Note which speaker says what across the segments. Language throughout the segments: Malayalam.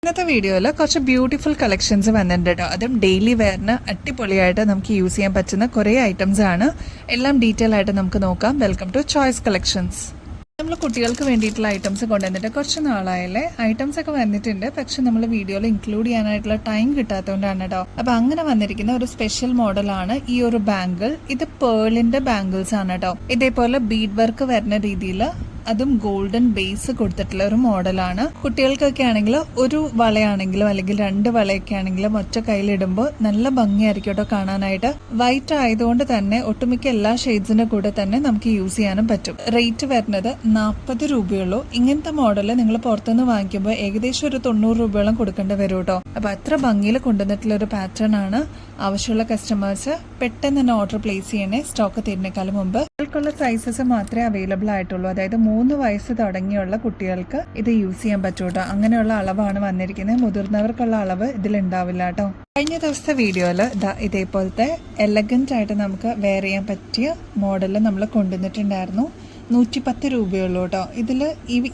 Speaker 1: ഇന്നത്തെ വീഡിയോയിൽ കുറച്ച് ബ്യൂട്ടിഫുൾ കളക്ഷൻസ് വന്നിട്ടുണ്ട് കേട്ടോ. അതും ഡെയിലി വെയറിന് അടിപൊളിയായിട്ട് നമുക്ക് യൂസ് ചെയ്യാൻ പറ്റുന്ന കുറേ ഐറ്റംസ് ആണ്. എല്ലാം ഡീറ്റെയിൽ ആയിട്ട് നമുക്ക് നോക്കാം. Welcome to choice collections. നമ്മൾ കുട്ടികൾക്ക് വേണ്ടിയിട്ടുള്ള ഐറ്റംസ് കൊണ്ടുവന്നിട്ട് കുറച്ച് നാളായല്ലേ. ഐറ്റംസ് ഒക്കെ വന്നിട്ടുണ്ട്, പക്ഷെ നമ്മൾ വീഡിയോയിൽ ഇൻക്ലൂഡ് ചെയ്യാനായിട്ടുള്ള ടൈം കിട്ടാത്തതുകൊണ്ടാണ് കേട്ടോ. അപ്പൊ അങ്ങനെ വന്നിരിക്കുന്ന ഒരു സ്പെഷ്യൽ മോഡലാണ് ഈ ഒരു ബാംഗിൾ. ഇത് പേളിന്റെ ബാംഗിൾസ് ആണ് കേട്ടോ. ഇതേപോലെ ബീഡ് വർക്ക് വരുന്ന രീതിയിൽ അതും ഗോൾഡൻ ബേസ് കൊടുത്തിട്ടുള്ള ഒരു മോഡലാണ്. കുട്ടികൾക്കൊക്കെ ആണെങ്കിൽ ഒരു വളയാണെങ്കിലും അല്ലെങ്കിൽ രണ്ട് വളയൊക്കെ ആണെങ്കിലും ഒറ്റ കയ്യിലിടുമ്പോൾ നല്ല ഭംഗിയായിരിക്കും കേട്ടോ കാണാനായിട്ട്. വൈറ്റ് ആയതുകൊണ്ട് തന്നെ ഒട്ടുമിക്ക എല്ലാ ഷെയ്ഡ്സിന്റെ കൂടെ തന്നെ നമുക്ക് യൂസ് ചെയ്യാനും പറ്റും. റേറ്റ് വരുന്നത് 40 രൂപയുള്ളൂ. ഇങ്ങനത്തെ മോഡല് നിങ്ങൾ പുറത്തുനിന്ന് വാങ്ങിക്കുമ്പോൾ ഏകദേശം ഒരു 90 രൂപയോളം കൊടുക്കേണ്ടി വരും കേട്ടോ. അപ്പൊ അത്ര ഭംഗിയിൽ കൊണ്ടുവന്നിട്ടുള്ള ഒരു പാറ്റേൺ ആണ്. ആവശ്യമുള്ള കസ്റ്റമേഴ്സ് പെട്ടെന്ന് തന്നെ ഓർഡർ പ്ലേസ് ചെയ്യണേ, സ്റ്റോക്ക് തീരുന്നേക്കാളും മുമ്പ്. കുട്ടികൾക്കുള്ള സൈസസ് മാത്രമേ അവൈലബിൾ ആയിട്ടുള്ളൂ. അതായത് 3 വയസ്സ് തുടങ്ങിയുള്ള കുട്ടികൾക്ക് ഇത് യൂസ് ചെയ്യാൻ പറ്റൂട്ടോ. അങ്ങനെയുള്ള അളവാണ് വന്നിരിക്കുന്നത്. മുതിർന്നവർക്കുള്ള അളവ് ഇതിലുണ്ടാവില്ല കേട്ടോ. കഴിഞ്ഞ ദിവസത്തെ വീഡിയോയിൽ ഇതേപോലത്തെ എലഗന്റ് ആയിട്ട് നമുക്ക് വെയർ ചെയ്യാൻ പറ്റിയ മോഡല് നമ്മൾ കൊണ്ടുവന്നിട്ടുണ്ടായിരുന്നു. 110 രൂപയുള്ളൂ കേട്ടോ. ഇതിൽ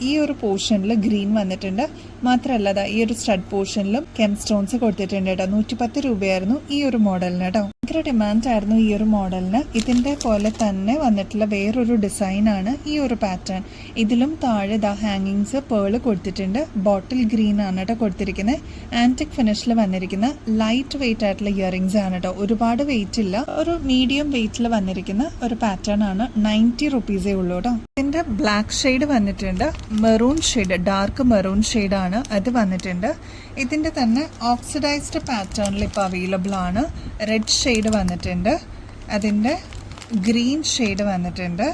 Speaker 1: ഈ ഒരു പോർഷനിൽ ഗ്രീൻ വന്നിട്ടുണ്ട്. മാത്രമല്ല ഈ ഒരു സ്റ്റഡ് പോർഷനിലും കെം സ്റ്റോൺസ് കൊടുത്തിട്ടുണ്ട് കേട്ടോ. 110 രൂപയായിരുന്നു ഈ ഒരു മോഡലിന് കേട്ടോ. ഭയങ്കര ഡിമാൻഡ് ആയിരുന്നു ഈ ഒരു മോഡലിന്. ഇതിന്റെ പോലെ തന്നെ വന്നിട്ടുള്ള വേറൊരു ഡിസൈൻ ആണ് ഈ ഒരു പാറ്റേൺ. ഇതിലും താഴെ ഹാങ്ങിങ്സ് പേള് കൊടുത്തിട്ടുണ്ട്. ബോട്ടിൽ ഗ്രീൻ ആണ് കേട്ടോ കൊടുത്തിരിക്കുന്നത്. ആന്റിക് ഫിനിഷിൽ വന്നിരിക്കുന്ന ലൈറ്റ് വെയിറ്റ് ആയിട്ടുള്ള ഇയറിംഗ്സ് ആണ് കേട്ടോ. ഒരുപാട് വെയിറ്റ് ഇല്ല, ഒരു മീഡിയം വെയിറ്റിൽ വന്നിരിക്കുന്ന ഒരു പാറ്റേൺ ആണ്. 90 റുപ്പീസേ ഉള്ളൂ കേട്ടോ. ഇതിന്റെ ബ്ലാക്ക് ഷെയ്ഡ് വന്നിട്ടുണ്ട്, maroon shade, dark maroon shade ആണ് അത് വന്നിട്ടുണ്ട്. ഇതിന്റെ തന്നെ ഓക്സിഡൈസ്ഡ് പാറ്റേണിൽ ഇപ്പോൾ അവൈലബിൾ ആണ്. റെഡ് ഷെയ്ഡ് വന്നിട്ടുണ്ട്, അതിൻ്റെ ഗ്രീൻ ഷെയ്ഡ് വന്നിട്ടുണ്ട്,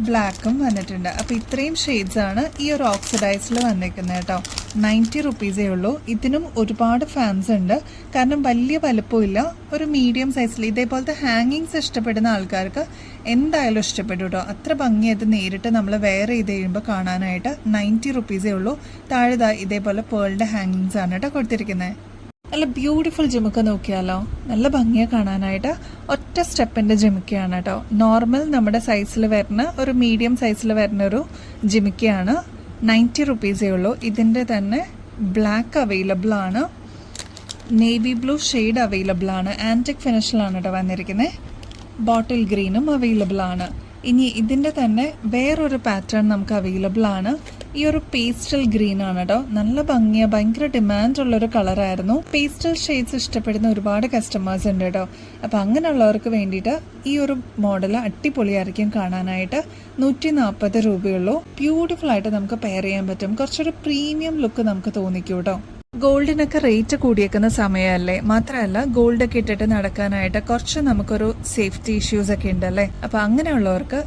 Speaker 1: ബ്ലാക്കും വന്നിട്ടുണ്ട്. അപ്പോൾ ഇത്രയും ഷെയ്ഡ്സ് ആണ് ഈ ഒരു ഓക്സിഡൈസിൽ വന്നിരിക്കുന്നത് കേട്ടോ. 90 റുപ്പീസേ ഉള്ളൂ. ഇതിനും ഒരുപാട് ഫാൻസ് ഉണ്ട്, കാരണം വലിയ വലുപ്പമില്ല, ഒരു മീഡിയം സൈസിൽ. ഇതേപോലത്തെ ഹാങ്ങിങ്സ് ഇഷ്ടപ്പെടുന്ന ആൾക്കാർക്ക് എന്തായാലും ഇഷ്ടപ്പെടും കേട്ടോ. അത്ര ഭംഗിയായിട്ട് നേരിട്ട് നമ്മൾ വെയർ ചെയ്ത് കഴിയുമ്പോൾ കാണാനായിട്ട് 90 റുപ്പീസേ ഉള്ളൂ. താഴെ ഇതേപോലെ പേളിൻ്റെ ഹാങ്ങിങ്സ് ആണ് കേട്ടോ കൊടുത്തിരിക്കുന്നത്. നല്ല ബ്യൂട്ടിഫുൾ ജിമുക്ക നോക്കിയാലോ, നല്ല ഭംഗിയാണ് കാണാനായിട്ട്. ഒറ്റ സ്റ്റെപ്പിൻ്റെ ജിമുക്കയാണ് കേട്ടോ. നോർമൽ നമ്മുടെ സൈസിൽ വരുന്ന ഒരു മീഡിയം സൈസിൽ വരുന്ന ഒരു ജിമുക്കയാണ്. 90 റുപ്പീസേ ഉള്ളൂ. ഇതിൻ്റെ തന്നെ ബ്ലാക്ക് അവൈലബിൾ ആണ്, നേവി ബ്ലൂ ഷെയ്ഡ് അവൈലബിൾ ആണ്. ആൻറ്റിക് ഫിനിഷിലാണ് കേട്ടോ വന്നിരിക്കുന്നത്. ബോട്ടിൽ ഗ്രീനും അവൈലബിൾ ആണ്. ഇനി ഇതിൻ്റെ തന്നെ വേറൊരു പാറ്റേൺ നമുക്ക് അവൈലബിൾ ആണ്. ഈ ഒരു പേസ്റ്റൽ ഗ്രീൻ ആണ് കേട്ടോ. നല്ല ഭംഗിയാണ്, ഭയങ്കര ഡിമാൻഡ് ഉള്ളൊരു കളറായിരുന്നു. പേസ്റ്റൽ ഷെയ്ഡ്സ് ഇഷ്ടപ്പെടുന്ന ഒരുപാട് കസ്റ്റമേഴ്സ് ഉണ്ട് കേട്ടോ. അപ്പം അങ്ങനെയുള്ളവർക്ക് വേണ്ടിയിട്ട് ഈ ഒരു മോഡൽ അടിപൊളിയായിരിക്കും കാണാനായിട്ട്. 140 രൂപയുള്ളൂ. ബ്യൂട്ടിഫുൾ ആയിട്ട് നമുക്ക് പെയർ ചെയ്യാൻ പറ്റും. കുറച്ചൊരു പ്രീമിയം ലുക്ക് നമുക്ക് തോന്നിക്കും കേട്ടോ. ഗോൾഡിനൊക്കെ റേറ്റ് കൂടിയേക്കുന്ന സമയമല്ലേ. മാത്രമല്ല ഗോൾഡൊക്കെ ഇട്ടിട്ട് നടക്കാനായിട്ട് കുറച്ച് നമുക്കൊരു സേഫ്റ്റി ഇഷ്യൂസ് ഒക്കെ ഉണ്ടല്ലേ. അപ്പം അങ്ങനെയുള്ളവർക്ക്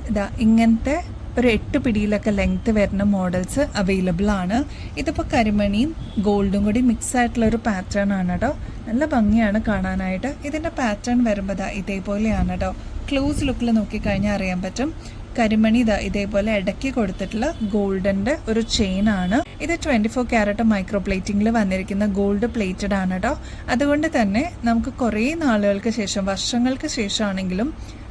Speaker 1: ഇങ്ങനത്തെ ഒരു 8 പിടിയിലൊക്കെ ലെങ്ത് വരുന്ന മോഡൽസ് അവൈലബിൾ ആണ്. ഇതിപ്പോൾ കരിമണിയും ഗോൾഡും കൂടി മിക്സ് ആയിട്ടുള്ള ഒരു പാറ്റേൺ ആണ് കേട്ടോ. നല്ല ഭംഗിയാണ് കാണാനായിട്ട്. ഇതിൻ്റെ പാറ്റേൺ വരുമ്പോൾ ഇതേപോലെയാണ് കേട്ടോ. ക്ലോസ് ലുക്കിൽ നോക്കിക്കഴിഞ്ഞാൽ അറിയാൻ പറ്റും. കരിമണി ഇതേപോലെ ഇടയ്ക്ക് കൊടുത്തിട്ടുള്ള ഗോൾഡന്റെ ഒരു ചെയിൻ ആണ്. ഇത് 24 ക്യാരറ്റ് മൈക്രോ പ്ലേറ്റിംഗിൽ വന്നിരിക്കുന്ന ഗോൾഡ് പ്ലേറ്റഡ് ആണ് കേട്ടോ. അതുകൊണ്ട് തന്നെ നമുക്ക് കുറേ നാളുകൾക്ക് ശേഷം, വർഷങ്ങൾക്ക് ശേഷമാണെങ്കിലും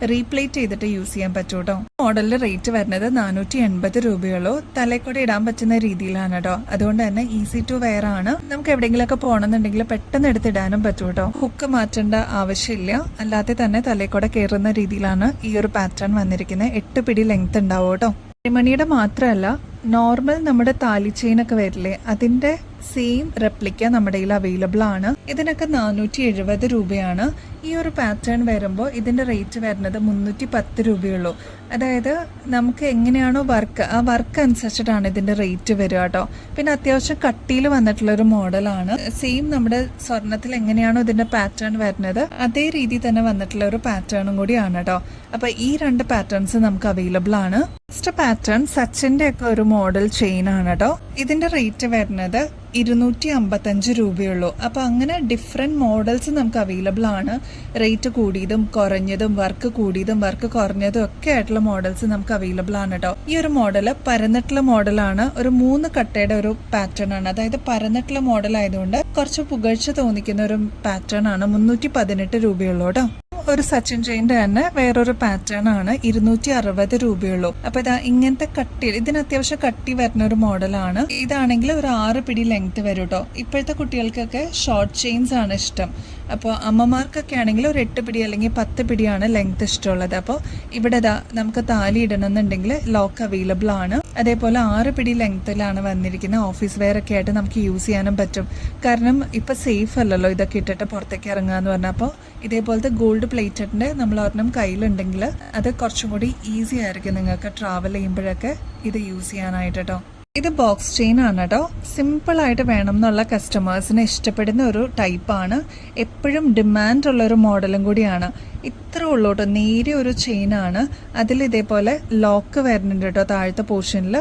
Speaker 1: റീപ്ലേറ്റ് ചെയ്തിട്ട് യൂസ് ചെയ്യാൻ പറ്റും കേട്ടോ. മോഡലിന്റെ റേറ്റ് വരുന്നത് 480 രൂപയുള്ളൂ. തലക്കൂടെ ഇടാൻ പറ്റുന്ന രീതിയിലാണ് കേട്ടോ. അതുകൊണ്ട് തന്നെ ഈസി ടു വെയർ ആണ്. നമുക്ക് എവിടെയെങ്കിലുമൊക്കെ പോകണമെന്നുണ്ടെങ്കിൽ പെട്ടെന്ന് എടുത്തിടാനും പറ്റും കേട്ടോ. ഹുക്ക് മാറ്റേണ്ട ആവശ്യമില്ല, അല്ലാതെ തന്നെ തലക്കൂടെ കയറുന്ന രീതിയിലാണ് ഈ ഒരു പാറ്റേൺ വന്നിരിക്കുന്നത്. 8 പിടി ലെങ്ത് ഉണ്ടാവും കേട്ടോ. കരിമണിയുടെ മാത്രമല്ല, നോർമൽ നമ്മുടെ താലി ചെയിൻ ഒക്കെ വരില്ലേ, അതിന്റെ സെയിം റെപ്ലിക്ക നമ്മുടെ കയ്യിൽ അവൈലബിൾ ആണ്. ഇതിനൊക്കെ 470 രൂപയാണ്. ഈ ഒരു പാറ്റേൺ വരുമ്പോൾ ഇതിന്റെ റേറ്റ് വരുന്നത് 310 രൂപയുള്ളൂ. അതായത് നമുക്ക് എങ്ങനെയാണോ വർക്ക്, ആ വർക്ക് അനുസരിച്ചിട്ടാണ് ഇതിന്റെ റേറ്റ് വരിക കേട്ടോ. പിന്നെ അത്യാവശ്യം കട്ടിയിൽ വന്നിട്ടുള്ള ഒരു മോഡലാണ്. സെയിം നമ്മുടെ സ്വർണത്തിൽ എങ്ങനെയാണോ ഇതിന്റെ പാറ്റേൺ വരുന്നത് അതേ രീതി തന്നെ വന്നിട്ടുള്ള ഒരു പാറ്റേണും കൂടിയാണ് കേട്ടോ. അപ്പൊ ഈ 2 പാറ്റേൺസ് നമുക്ക് അവൈലബിൾ ആണ്. നെക്സ്റ്റ് പാറ്റേൺ സച്ചിന്റെ ഒക്കെ ഒരു മോഡൽ ചെയിൻ ആണ് കേട്ടോ. ഇതിന്റെ റേറ്റ് വരുന്നത് 255 രൂപയുള്ളൂ. അപ്പോൾ അങ്ങനെ ഡിഫറെൻറ്റ് മോഡൽസ് നമുക്ക് അവൈലബിൾ ആണ്. റേറ്റ് കൂടിയതും കുറഞ്ഞതും, വർക്ക് കൂടിയതും വർക്ക് കുറഞ്ഞതും ഒക്കെ ആയിട്ടുള്ള മോഡൽസ് നമുക്ക് അവൈലബിൾ ആണ് കേട്ടോ. ഈ ഒരു മോഡൽ പരന്നിട്ടുള്ള മോഡലാണ്. ഒരു 3 കട്ടയുടെ ഒരു പാറ്റേൺ ആണ്. അതായത് പരന്നിട്ടുള്ള മോഡൽ ആയതുകൊണ്ട് കുറച്ച് പുകഴ്ച തോന്നിക്കുന്ന ഒരു പാറ്റേൺ ആണ്. 318 രൂപയുള്ളൂ കേട്ടോ. ഒരു സച്ചിൻ ചെയിൻ്റെ തന്നെ വേറൊരു പാറ്റേൺ ആണ്, 260 രൂപയുള്ളൂ. അപ്പൊ ഇതാ ഇങ്ങനത്തെ കട്ടി, ഇതിന് അത്യാവശ്യം കട്ടി വരുന്ന ഒരു മോഡലാണ്. ഇതാണെങ്കിൽ ഒരു 6 പിടി ലെങ്ത് വരും കേട്ടോ. ഇപ്പോഴത്തെ കുട്ടികൾക്കൊക്കെ ഷോർട്ട് ചെയിൻസ് ആണ് ഇഷ്ടം. അപ്പോൾ അമ്മമാർക്കൊക്കെ ആണെങ്കിൽ ഒരു 8 പിടി അല്ലെങ്കിൽ 10 പിടിയാണ് ലെങ്ത് ഇഷ്ടമുള്ളത്. അപ്പോൾ ഇവിടെ നമുക്ക് താലി ഇടണമെന്നുണ്ടെങ്കിൽ ലോക്ക് അവൈലബിൾ ആണ്. അതേപോലെ 6 പിടി ലെങ്ത്തിലാണ് വന്നിരിക്കുന്നത്. ഓഫീസ് വെയർ ഒക്കെ ആയിട്ട് നമുക്ക് യൂസ് ചെയ്യാനും പറ്റും. കാരണം ഇപ്പം സേഫ് അല്ലല്ലോ ഇതൊക്കെ ഇട്ടിട്ട് പുറത്തേക്ക് ഇറങ്ങുക എന്ന് പറഞ്ഞാൽ. അപ്പോൾ ഇതേപോലത്തെ ഗോൾഡ് പ്ലേറ്റഡിൻ്റെ നമ്മൾ ഒരെണ്ണം കയ്യിലുണ്ടെങ്കിൽ അത് കുറച്ചും കൂടി ഈസി ആയിരിക്കും നിങ്ങൾക്ക് ട്രാവൽ ചെയ്യുമ്പോഴൊക്കെ ഇത് യൂസ് ചെയ്യാനായിട്ട് കേട്ടോ. ഇത് ബോക്സ് ചെയിൻ ആണ് കേട്ടോ. സിമ്പിളായിട്ട് വേണം എന്നുള്ള കസ്റ്റമേഴ്സിന് ഇഷ്ടപ്പെടുന്ന ഒരു ടൈപ്പാണ്. എപ്പോഴും ഡിമാൻഡ് ഉള്ളൊരു മോഡലും കൂടിയാണ്. ഇത്ര ഉള്ളൂ കേട്ടോ, നേരിയ ഒരു ചെയിനാണ്. അതിൽ ഇതേപോലെ ലോക്ക് വരുന്നുണ്ട് കേട്ടോ താഴത്തെ പോർഷനിൽ.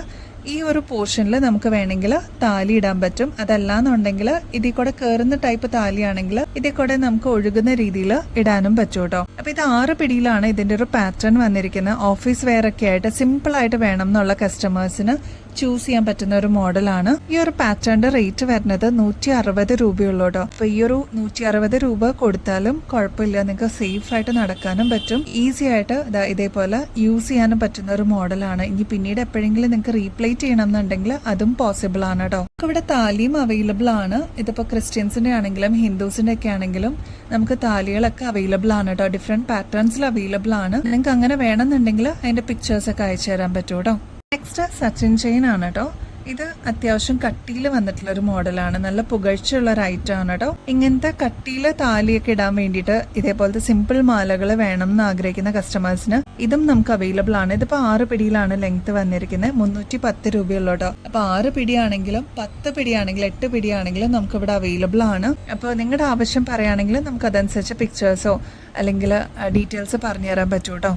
Speaker 1: ഈ ഒരു പോർഷനിൽ നമുക്ക് വേണമെങ്കിൽ താലി ഇടാൻ പറ്റും. അതല്ലാന്നുണ്ടെങ്കിൽ ഇതിൽ കൂടെ കയറുന്ന ടൈപ്പ് താലിയാണെങ്കിൽ ഇതിൽ കൂടെ നമുക്ക് ഒഴുകുന്ന രീതിയിൽ ഇടാനും പറ്റും കേട്ടോ. അപ്പൊ ഇത് 6 പിടിയിലാണ് ഇതിന്റെ ഒരു പാറ്റേൺ വന്നിരിക്കുന്നത്. ഓഫീസ് വെയർ ഒക്കെ ആയിട്ട് സിമ്പിൾ ആയിട്ട് വേണം എന്നുള്ള കസ്റ്റമേഴ്സിന് ചൂസ് ചെയ്യാൻ പറ്റുന്ന ഒരു മോഡലാണ്. ഈ ഒരു പാറ്റേണിന്റെ റേറ്റ് വരുന്നത് 160 രൂപയുള്ളൂ കേട്ടോ. അപ്പൊ ഈ ഒരു 160 രൂപ കൊടുത്താലും കുഴപ്പമില്ല, നിങ്ങൾക്ക് സേഫ് ആയിട്ട് നടക്കാനും പറ്റും, ഈസി ആയിട്ട് ഇതേപോലെ യൂസ് ചെയ്യാനും പറ്റുന്ന ഒരു മോഡലാണ്. ഇനി പിന്നീട് എപ്പോഴെങ്കിലും നിങ്ങൾക്ക് റീപ്ലേറ്റ് ചെയ്യണം എന്നുണ്ടെങ്കിൽ അതും പോസിബിൾ ആണ് കേട്ടോ. ഇവിടെ താലിയും അവൈലബിൾ ആണ്. ഇതിപ്പോ ക്രിസ്ത്യൻസിന്റെ ആണെങ്കിലും ഹിന്ദുസിന്റെ ഒക്കെ ആണെങ്കിലും നമുക്ക് താലികളൊക്കെ അവൈലബിൾ ആണ് കേട്ടോ. ഡിഫറെന്റ് പാറ്റേൺസിൽ അവൈലബിൾ ആണ്. നിങ്ങൾക്ക് അങ്ങനെ വേണമെന്നുണ്ടെങ്കിൽ അതിന്റെ പിക്ചേഴ്സ് ഒക്കെ അയച്ചു തരാൻ പറ്റും കേട്ടോ. നെക്സ്റ്റ് സച്ചിൻ ചെയിൻ ആണ് കേട്ടോ. ഇത് അത്യാവശ്യം കട്ടിയിൽ വന്നിട്ടുള്ള ഒരു മോഡലാണ്. നല്ല പുകഴ്ചയുള്ള ഒരു ഐറ്റം ആണ് കേട്ടോ. ഇങ്ങനത്തെ കട്ടിയിൽ താലിയൊക്കെ ഇടാൻ വേണ്ടിയിട്ട് ഇതേപോലത്തെ സിമ്പിൾ മാലകൾ വേണം എന്ന് ആഗ്രഹിക്കുന്ന കസ്റ്റമേഴ്സിന് ഇതും നമുക്ക് അവൈലബിൾ ആണ്. ഇതിപ്പോൾ 6 പിടിയിലാണ് ലെങ്ത് വന്നിരിക്കുന്നത്. 310 രൂപയുള്ളൂ കേട്ടോ. അപ്പോൾ 6 പിടിയാണെങ്കിലും 10 പിടിയാണെങ്കിലും 8 പിടിയാണെങ്കിലും നമുക്ക് ഇവിടെ അവൈലബിൾ ആണ്. അപ്പോൾ നിങ്ങളുടെ ആവശ്യം പറയുകയാണെങ്കിൽ നമുക്ക് അതനുസരിച്ച് പിക്ചേഴ്സോ അല്ലെങ്കിൽ ഡീറ്റെയിൽസ് പറഞ്ഞു തരാൻ പറ്റും കേട്ടോ.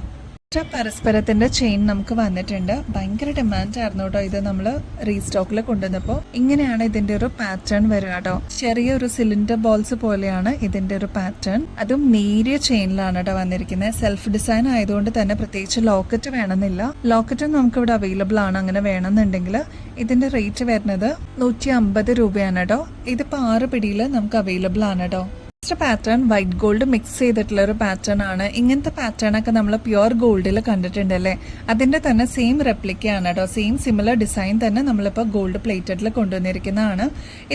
Speaker 1: പരസ്പരത്തിന്റെ ചെയിൻ നമുക്ക് വന്നിട്ടുണ്ട്. ഭയങ്കര ഡിമാൻഡ് ആയിരുന്നു കേട്ടോ. ഇത് നമ്മൾ റീസ്റ്റോക്കിൽ കൊണ്ടുവന്നപ്പോൾ ഇങ്ങനെയാണ് ഇതിന്റെ ഒരു പാറ്റേൺ വരിക കേട്ടോ. ചെറിയൊരു സിലിണ്ടർ ബോൾസ് പോലെയാണ് ഇതിന്റെ ഒരു പാറ്റേൺ. അതും നേരിയ ചെയിനിലാണ് കേട്ടോ വന്നിരിക്കുന്നത്. സെൽഫ് ഡിസൈൻ ആയതുകൊണ്ട് തന്നെ പ്രത്യേകിച്ച് ലോക്കറ്റ് വേണമെന്നില്ല. ലോക്കറ്റും നമുക്ക് ഇവിടെ അവൈലബിൾ ആണ്. അങ്ങനെ വേണമെന്നുണ്ടെങ്കിൽ ഇതിന്റെ റേറ്റ് വരുന്നത് 150 രൂപയാണ് കേട്ടോ. ഇതിപ്പോ 6 പിടിയിൽ നമുക്ക് അവൈലബിൾ ആണ് കേട്ടോ. Next pattern white gold mix ചെയ്തിട്ടുള്ള ഒരു പാറ്റേൺ ആണ്. ഇങ്ങനത്തെ പാറ്റേൺ ഒക്കെ നമ്മൾ പ്യുവർ ഗോൾഡിൽ കണ്ടിട്ടുണ്ടല്ലേ, അതിന്റെ തന്നെ സെയിം റെപ്ലിക്കയാണ് കേട്ടോ. സെയിം സിമിലർ ഡിസൈൻ തന്നെ നമ്മളിപ്പോൾ ഗോൾഡ് പ്ലേറ്റഡിൽ കൊണ്ടുവന്നിരിക്കുന്നതാണ്.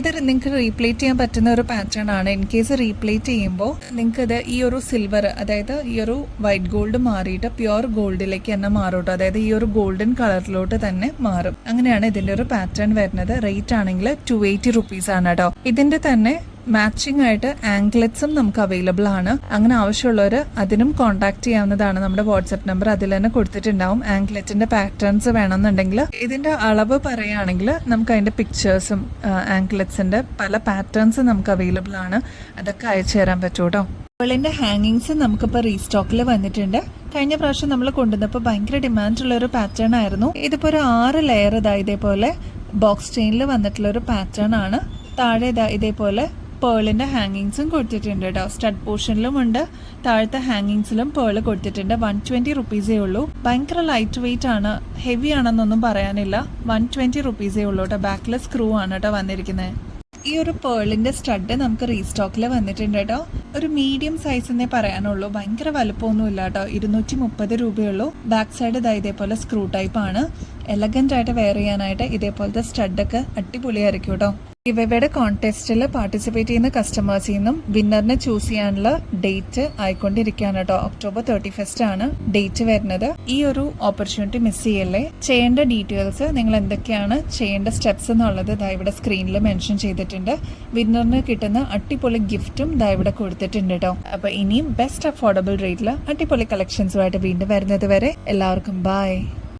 Speaker 1: ഇത് നിങ്ങൾക്ക് റീപ്ലേറ്റ് ചെയ്യാൻ പറ്റുന്ന ഒരു പാറ്റേൺ ആണ്. ഇൻ കേസ് റീപ്ലേറ്റ് ചെയ്യുമ്പോൾ നിങ്ങൾക്ക് ഇത് ഈ ഒരു സിൽവർ, അതായത് ഈ ഒരു വൈറ്റ് ഗോൾഡ് മാറിയിട്ട് പ്യുവർ ഗോൾഡിലേക്ക് തന്നെ മാറും കേട്ടോ. അതായത് ഈ ഒരു ഗോൾഡൻ കളറിലോട്ട് തന്നെ മാറും. അങ്ങനെയാണ് ഇതിന്റെ ഒരു പാറ്റേൺ വരുന്നത്. റേറ്റ് ആണെങ്കിൽ 280 റുപ്പീസ് ആണ് കേട്ടോ. ഇതിന്റെ തന്നെ മാച്ചിങ് ആയിട്ട് ആംഗ്ലറ്റ്സും നമുക്ക് അവൈലബിൾ ആണ്. അങ്ങനെ ആവശ്യമുള്ളവർ അതിനും കോൺടാക്ട് ചെയ്യാവുന്നതാണ്. നമ്മുടെ വാട്സ്ആപ്പ് നമ്പർ അതിൽ തന്നെ കൊടുത്തിട്ടുണ്ടാവും. ആംഗ്ലറ്റിന്റെ പാറ്റേൺസ് വേണമെന്നുണ്ടെങ്കിൽ ഇതിന്റെ അളവ് പറയുകയാണെങ്കിൽ നമുക്ക് അതിന്റെ പിക്ചേഴ്സും ആംഗ്ലറ്റ്സിന്റെ പല പാറ്റേൺസും നമുക്ക് അവൈലബിൾ ആണ്. അതൊക്കെ അയച്ചു തരാൻ പറ്റും കേട്ടോ. പേളിന്റെ ഹാങ്ങിങ്സ് നമുക്കിപ്പോൾ റീസ്റ്റോക്കിൽ വന്നിട്ടുണ്ട്. കഴിഞ്ഞ പ്രാവശ്യം നമ്മൾ കൊണ്ടുവന്നപ്പോൾ ഭയങ്കര ഡിമാൻഡുള്ള ഒരു പാറ്റേൺ ആയിരുന്നു. ഇതിപ്പോൾ ഒരു 6 ലെയർ ഇതേപോലെ ബോക്സ് ചെയിനിൽ വന്നിട്ടുള്ള ഒരു പാറ്റേൺ ആണ്. താഴെ ഇതേപോലെ പേളിന്റെ ഹാങ്ങിങ്സും കൊടുത്തിട്ടുണ്ട് കേട്ടോ. സ്റ്റഡ് പോർഷനിലും ഉണ്ട്, താഴത്തെ ഹാങ്ങിങ്സിലും പേള് കൊടുത്തിട്ടുണ്ട്. 120 റുപ്പീസേ ഉള്ളൂ. ഭയങ്കര ലൈറ്റ് വെയിറ്റ് ആണ്, ഹെവി ആണെന്നൊന്നും പറയാനില്ല. 120 റുപ്പീസേ ഉള്ളൂ കേട്ടോ. ബാക്കിൽ സ്ക്രൂ ആണ് കേട്ടോ വന്നിരിക്കുന്നത്. ഈ ഒരു പേളിന്റെ സ്റ്റഡ് നമുക്ക് റീസ്റ്റോക്കിൽ വന്നിട്ടുണ്ട് കേട്ടോ. ഒരു മീഡിയം സൈസ് എന്നേ പറയാനുള്ളൂ, ഭയങ്കര വലുപ്പമൊന്നുമില്ല കേട്ടോ. 230 രൂപയുള്ളൂ. ബാക്ക് സൈഡ് ഇതേപോലെ സ്ക്രൂ ടൈപ്പ് ആണ്. എലഗന്റ് ആയിട്ട് വെയർ ചെയ്യാനായിട്ട് ഇതേപോലത്തെ സ്റ്റഡൊക്കെ അടിപൊളിയായിരിക്കും കേട്ടോ. ഇവയുടെ കോൺടെസ്റ്റിൽ പാർട്ടിസിപ്പേറ്റ് ചെയ്യുന്ന കസ്റ്റമേഴ്സിൽ നിന്നും വിന്നറിനെ ചൂസ് ചെയ്യാനുള്ള ഡേറ്റ് ആയിക്കൊണ്ടിരിക്കുകയാണ് കേട്ടോ. October 31st ആണ് ഡേറ്റ് വരുന്നത്. ഈ ഒരു ഓപ്പർച്യൂണിറ്റി മിസ് ചെയ്യല്ലേ. ചെയ്യേണ്ട ഡീറ്റെയിൽസ്, നിങ്ങൾ എന്തൊക്കെയാണ് ചെയ്യേണ്ട സ്റ്റെപ്സ് എന്നുള്ളത് ഇവിടെ സ്ക്രീനിൽ മെൻഷൻ ചെയ്തിട്ടുണ്ട്. വിന്നറിന് കിട്ടുന്ന അടിപൊളി ഗിഫ്റ്റും ഇവിടെ കൊടുത്തിട്ടുണ്ട് കേട്ടോ. അപ്പൊ ഇനിയും ബെസ്റ്റ് അഫോർഡബിൾ റേറ്റിൽ അടിപൊളി കളക്ഷൻസുമായിട്ട് വീണ്ടും വരുന്നത് വരെ എല്ലാവർക്കും ബൈ.